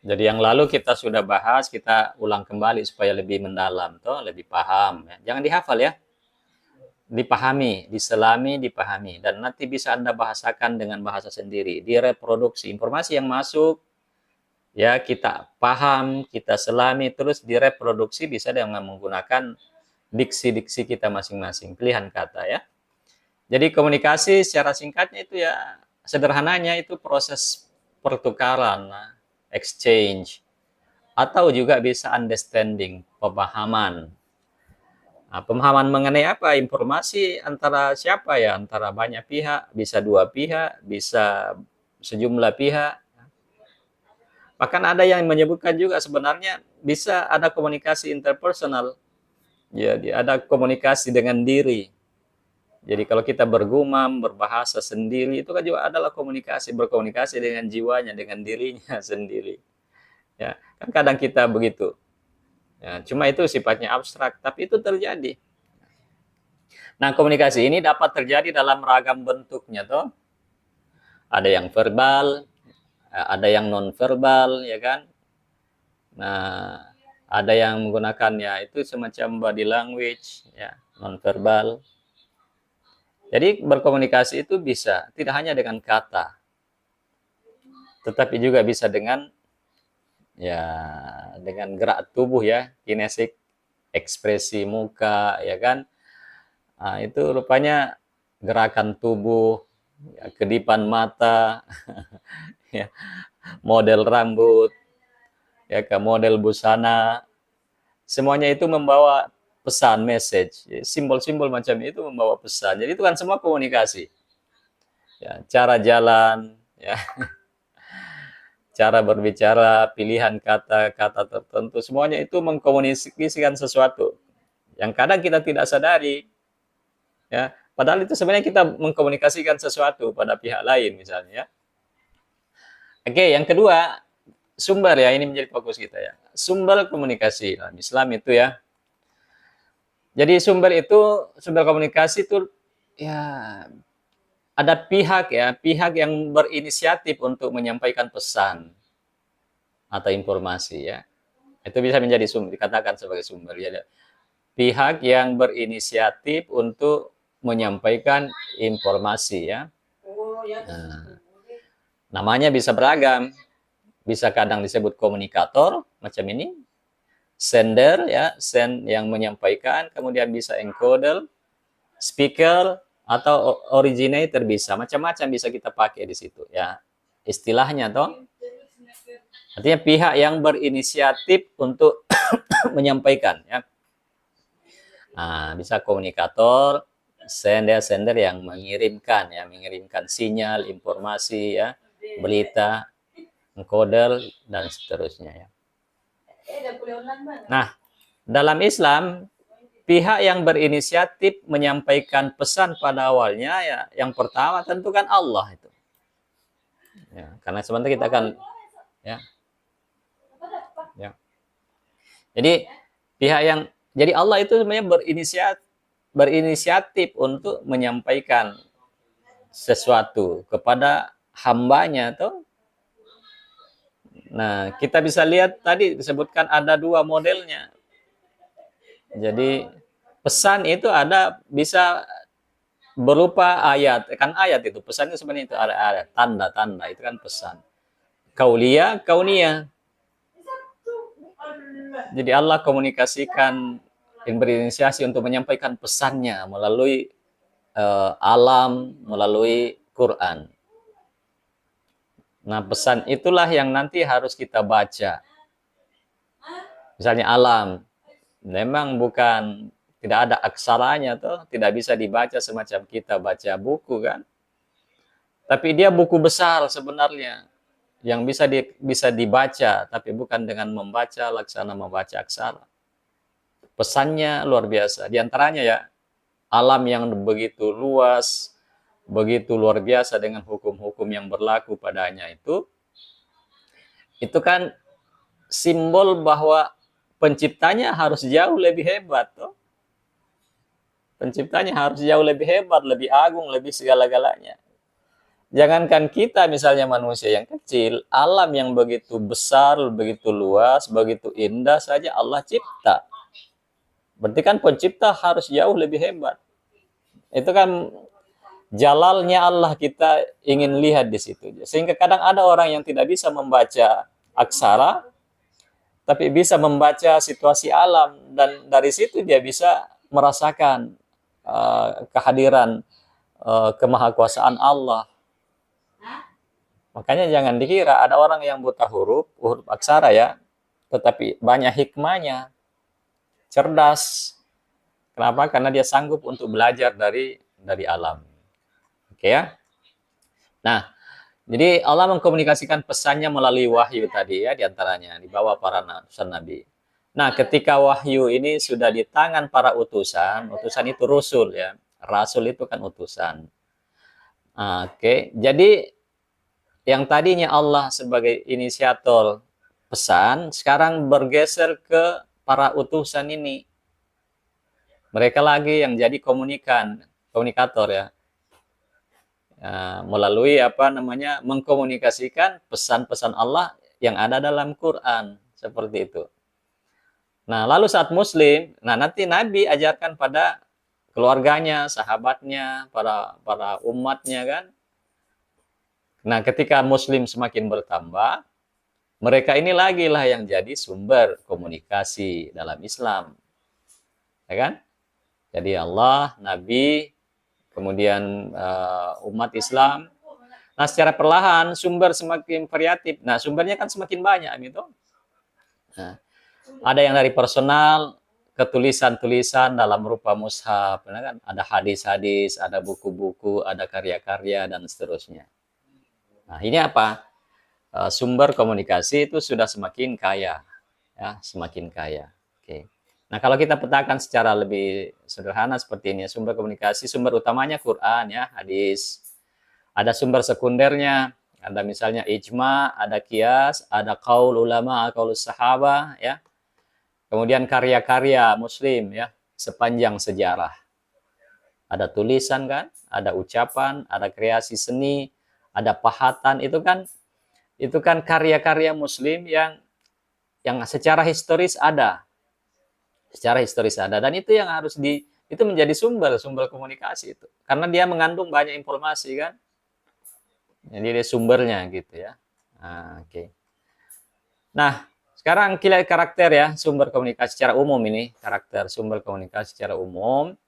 Jadi yang lalu kita sudah bahas, kita ulang kembali supaya lebih mendalam, toh, lebih paham. Ya. Jangan dihafal ya, dipahami, diselami, dipahami, dan nanti bisa Anda bahasakan dengan bahasa sendiri, direproduksi informasi yang masuk, ya kita paham, kita selami, terus direproduksi bisa dengan menggunakan diksi-diksi kita masing-masing, pilihan kata ya. Jadi komunikasi secara singkatnya itu ya, sederhananya itu proses pertukaran, exchange, atau juga bisa understanding, pemahaman. Nah, pemahaman mengenai apa? Informasi antara siapa ya? Antara banyak pihak, bisa dua pihak, bisa sejumlah pihak. Bahkan ada yang menyebutkan juga sebenarnya bisa ada komunikasi interpersonal. Jadi ada komunikasi dengan diri. Jadi kalau kita bergumam, berbahasa sendiri, itu kan juga adalah komunikasi, berkomunikasi dengan jiwanya, dengan dirinya sendiri. Ya, kan kadang kita begitu. Ya, cuma itu sifatnya abstrak, tapi itu terjadi. Nah, komunikasi ini dapat terjadi dalam ragam bentuknya, toh. Ada yang verbal, ada yang non verbal, ya kan. Nah, ada yang menggunakan ya itu semacam body language, ya non verbal. Jadi berkomunikasi itu bisa tidak hanya dengan kata, tetapi juga bisa dengan ya dengan gerak tubuh ya, kinesik, ekspresi muka, ya kan. Nah, itu rupanya gerakan tubuh, ya, kedipan mata, ya, model rambut, ya, ke model busana, semuanya itu membawa pesan, message, simbol-simbol macam itu membawa pesan. Jadi itu kan semua komunikasi. Ya, cara jalan, ya, cara berbicara, pilihan kata-kata tertentu, semuanya itu mengkomunikasikan sesuatu yang kadang kita tidak sadari, ya. Padahal itu sebenarnya kita mengkomunikasikan sesuatu pada pihak lain misalnya. Oke, yang kedua, sumber ya, ini menjadi fokus kita ya. Sumber komunikasi dalam Islam itu ya. Jadi sumber komunikasi itu ya ada pihak ya, pihak yang berinisiatif untuk menyampaikan pesan atau informasi ya. Itu bisa menjadi sumber, dikatakan sebagai sumber ya. Pihak yang berinisiatif untuk menyampaikan informasi ya. Nah, namanya bisa beragam. Bisa kadang disebut komunikator macam ini, sender ya, send yang menyampaikan, kemudian bisa encoder, speaker, atau originator, bisa macam-macam bisa kita pakai di situ ya istilahnya toh. Artinya pihak yang berinisiatif untuk menyampaikan ya. Nah, bisa komunikator, sender yang mengirimkan ya, mengirimkan sinyal, informasi ya, berita, encoder dan seterusnya ya. Nah, dalam Islam pihak yang berinisiatif menyampaikan pesan pada awalnya ya, yang pertama tentu kan Allah itu. Ya, karena sebentar kita akan ya. Ya. Jadi pihak yang jadi Allah itu sebenarnya berinisiatif untuk menyampaikan sesuatu kepada hambanya tuh. Nah, kita bisa lihat tadi disebutkan ada dua modelnya. Jadi pesan itu ada bisa berupa ayat, kan ayat itu pesan itu sebenarnya itu ada tanda-tanda itu kan pesan. Kaulia, kaunia. Jadi Allah komunikasikan yang berinisiasi untuk menyampaikan pesannya melalui alam, melalui Quran. Nah, pesan itulah yang nanti harus kita baca. Misalnya alam, memang bukan tidak ada aksaranya tuh, tidak bisa dibaca semacam kita baca buku kan. Tapi dia buku besar sebenarnya yang bisa dibaca, tapi bukan dengan membaca laksana membaca aksara. Pesannya luar biasa. Di antaranya ya alam yang begitu luas, begitu luar biasa dengan hukum-hukum yang berlaku padanya itu kan simbol bahwa penciptanya harus jauh lebih hebat toh. Penciptanya harus jauh lebih hebat, lebih agung, lebih segala-galanya. Jangankan kita misalnya manusia yang kecil, alam yang begitu besar, begitu luas, begitu indah saja Allah cipta. Berarti kan pencipta harus jauh lebih hebat. Itu kan jalalnya Allah kita ingin lihat di situ. Sehingga kadang ada orang yang tidak bisa membaca aksara, tapi bisa membaca situasi alam. Dan dari situ dia bisa merasakan kehadiran kemahakuasaan Allah. Makanya jangan dikira ada orang yang buta huruf aksara ya, tetapi banyak hikmahnya, cerdas. Kenapa? Karena dia sanggup untuk belajar dari alam. Oke ya. Nah, jadi Allah mengkomunikasikan pesannya melalui wahyu tadi ya, diantaranya dibawa para utusan Nabi. Nah, ketika wahyu ini sudah di tangan para utusan, utusan itu rasul ya. Rasul itu kan utusan. Oke, jadi yang tadinya Allah sebagai inisiator pesan, sekarang bergeser ke para utusan ini. Mereka lagi yang jadi komunikator ya. Melalui mengkomunikasikan pesan-pesan Allah yang ada dalam Quran, seperti itu. Nah, lalu saat Muslim, nanti Nabi ajarkan pada keluarganya, sahabatnya, para umatnya kan. Nah, ketika Muslim semakin bertambah, mereka ini lagi lah yang jadi sumber komunikasi dalam Islam. Ya kan? Jadi Allah, Nabi, kemudian umat Islam. Nah, secara perlahan sumber semakin variatif. Nah, sumbernya kan semakin banyak gitu. Nah, ada yang dari personal ke tulisan-tulisan dalam rupa mushaf, kan? Ada hadis-hadis, ada buku-buku, ada karya-karya dan seterusnya. Nah, ini apa? Sumber komunikasi itu sudah semakin kaya, ya, semakin kaya. Oke. Nah, kalau kita petakan secara lebih sederhana seperti ini, sumber komunikasi, sumber utamanya Quran, ya, hadis. Ada sumber sekundernya, ada misalnya ijma, ada qiyas, ada qaul ulama, qaulus sahabah, ya. Kemudian karya-karya Muslim, ya, sepanjang sejarah. Ada tulisan kan, ada ucapan, ada kreasi seni, ada pahatan, itu kan karya-karya Muslim yang secara historis ada. Secara historis ada, dan itu yang harus itu menjadi sumber komunikasi itu. Karena dia mengandung banyak informasi kan. Jadi dia sumbernya gitu ya. Oke. Nah, sekarang kita lihat karakter ya, sumber komunikasi secara umum ini, karakter sumber komunikasi secara umum.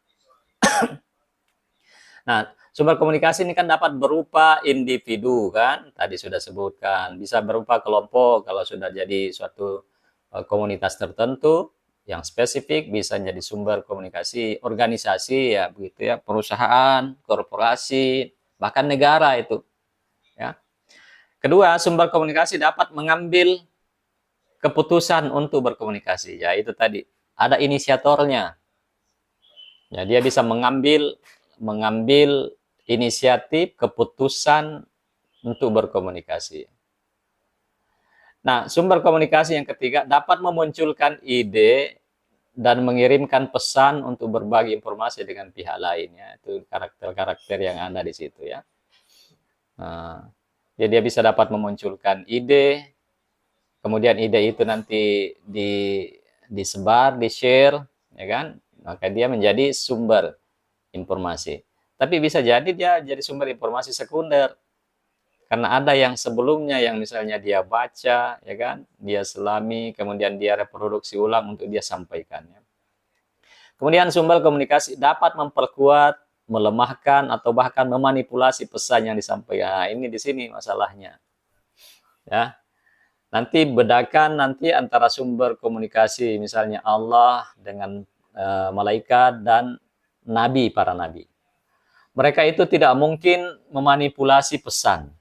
Nah, sumber komunikasi ini kan dapat berupa individu kan, tadi sudah sebutkan, bisa berupa kelompok kalau sudah jadi suatu komunitas tertentu yang spesifik, bisa jadi sumber komunikasi organisasi ya begitu ya, perusahaan, korporasi, bahkan negara itu ya. Kedua, sumber komunikasi dapat mengambil keputusan untuk berkomunikasi, ya itu tadi ada inisiatornya. Ya, dia bisa mengambil inisiatif keputusan untuk berkomunikasi. Nah, sumber komunikasi yang ketiga dapat memunculkan ide dan mengirimkan pesan untuk berbagi informasi dengan pihak lainnya. Itu karakter-karakter yang ada di situ ya. Nah, jadi dia bisa dapat memunculkan ide, kemudian ide itu nanti disebar, di-share, ya kan? Maka dia menjadi sumber informasi. Tapi bisa jadi dia jadi sumber informasi sekunder. Karena ada yang sebelumnya yang misalnya dia baca, ya kan, dia selami, kemudian dia reproduksi ulang untuk dia sampaikan. Ya. Kemudian sumber komunikasi dapat memperkuat, melemahkan, atau bahkan memanipulasi pesan yang disampaikan. Nah, ini di sini masalahnya. Ya, nanti bedakan antara sumber komunikasi, misalnya Allah dengan malaikat dan nabi, para nabi. Mereka itu tidak mungkin memanipulasi pesan.